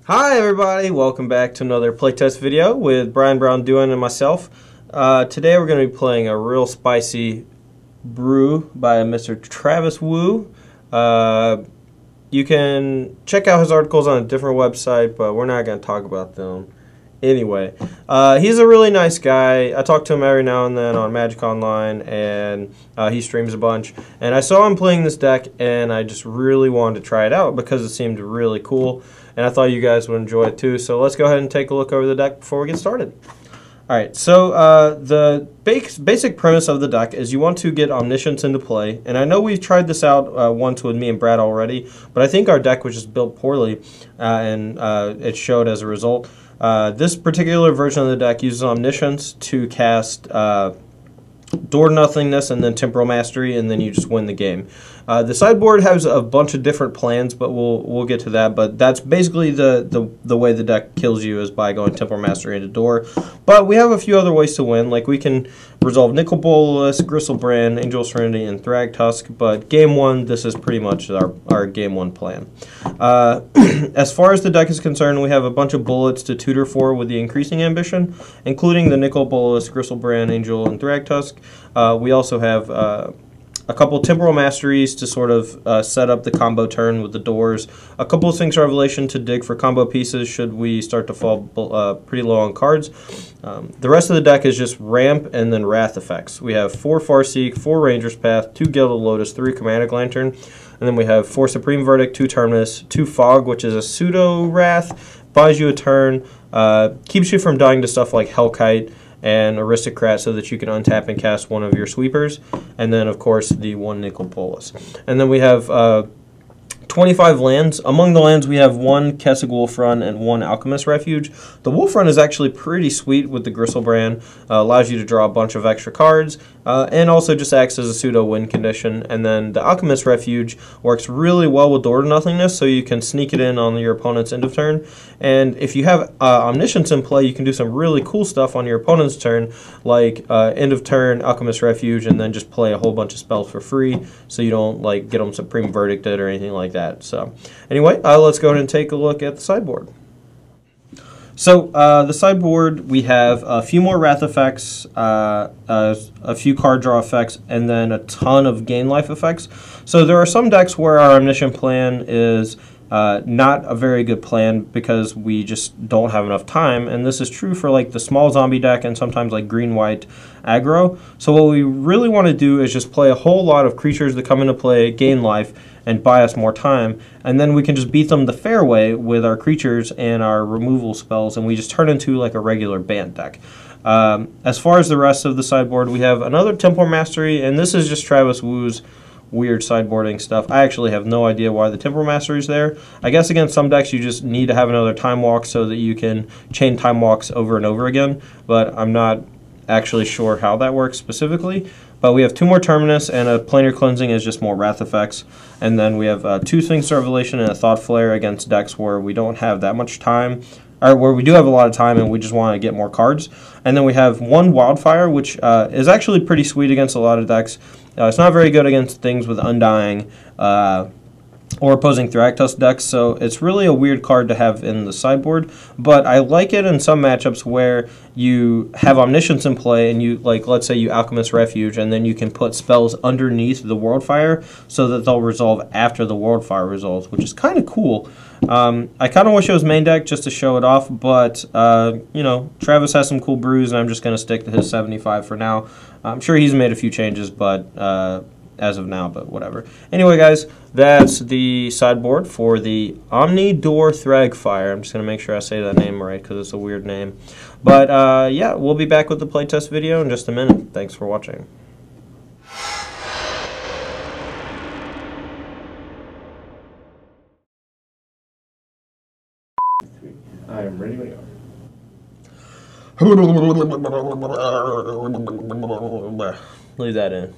Hi everybody, welcome back to another playtest video with Braun-Duin and myself. Today we're going to be playing a real spicy brew by Mr. Travis Wu. You can check out his articles on a different website, but we're not going to talk about them. Anyway, he's a really nice guy. I talk to him every now and then on Magic Online, and he streams a bunch. And I saw him playing this deck, and I just really wanted to try it out because it seemed really cool. And I thought you guys would enjoy it too. So let's go ahead and take a look over the deck before we get started. Alright, so the basic premise of the deck is you want to get Omniscience into play. And I know we've tried this out once with me and Brad already, but I think our deck was just built poorly, and it showed as a result. This particular version of the deck uses Omniscience to cast Door Nothingness and then Temporal Mastery, and then you just win the game. The sideboard has a bunch of different plans, but we'll get to that. But that's basically the way the deck kills you, is by going Temporal Mastery into Door. But we have a few other ways to win. Like we can resolve Nicol Bolas, Gristlebrand, Angel of Serenity, and Thragtusk. But game one, this is pretty much our game one plan. As far as the deck is concerned, we have a bunch of bullets to tutor for with the increasing ambition, including the Nicol Bolas, Gristlebrand, Angel, and Thragtusk. We also have a couple Temporal Masteries to sort of set up the combo turn with the doors. A couple of Sphinx Revelation to dig for combo pieces should we start to fall pretty low on cards. The rest of the deck is just ramp and then wrath effects. We have 4 Farseek, 4 Ranger's Path, 2 Gilded Lotus, 3 Chromatic Lantern, and then we have 4 Supreme Verdict, 2 Terminus, 2 Fog, which is a pseudo wrath, buys you a turn, keeps you from dying to stuff like Hellkite and Aristocrat, so that you can untap and cast one of your sweepers, and then of course the 1 Nicol Bolas. And then we have 25 lands. Among the lands we have 1 Kessig Wolfrun and 1 Alchemist Refuge. The Wolfrun is actually pretty sweet with the Gristlebrand, allows you to draw a bunch of extra cards, and also just acts as a pseudo win condition. And then the Alchemist Refuge works really well with Door to Nothingness, so you can sneak it in on your opponent's end of turn. And if you have Omniscience in play, you can do some really cool stuff on your opponent's turn, like end of turn Alchemist Refuge, and then just play a whole bunch of spells for free, so you don't like get them Supreme Verdicted or anything like that. So anyway, let's go ahead and take a look at the sideboard. So the sideboard, we have a few more wrath effects, a few card draw effects, and then a ton of gain life effects. So there are some decks where our Omniscient plan is not a very good plan because we just don't have enough time, and this is true for like the small zombie deck and sometimes like green-white aggro. So what we really want to do is just play a whole lot of creatures that come into play, gain life, and buy us more time, and then we can just beat them the fair way with our creatures and our removal spells, and we just turn into like a regular Bant deck. As far as the rest of the sideboard, we have another Temporal Mastery, and this is just Travis Wu's weird sideboarding stuff. I actually have no idea why the Temporal Mastery is there. I guess against some decks you just need to have another Time Walk so that you can chain Time Walks over and over again, but I'm not actually sure how that works specifically. But we have 2 more Terminus, and a Planar Cleansing is just more wrath effects. And then we have 2 Sphinx Revelation and a Thought Flare against decks where we don't have that much time, or where we do have a lot of time and we just want to get more cards. And then we have 1 Wildfire, which is actually pretty sweet against a lot of decks. It's not very good against things with Undying or opposing Thragtusk decks, so it's really a weird card to have in the sideboard, but I like it in some matchups where you have Omniscience in play and you, like, let's say you Alchemist Refuge, and then you can put spells underneath the Worldfire so that they'll resolve after the Worldfire resolves, which is kind of cool. I kind of wish it was main deck just to show it off, but, you know, Travis has some cool brews, and I'm just going to stick to his 75 for now. I'm sure he's made a few changes, but as of now, but whatever. Anyway, guys, that's the sideboard for the Omnidoor Thragfire. I'm just going to make sure I say that name right because it's a weird name. But, yeah, we'll be back with the playtest video in just a minute. Thanks for watching. I am ready to go. Leave that in.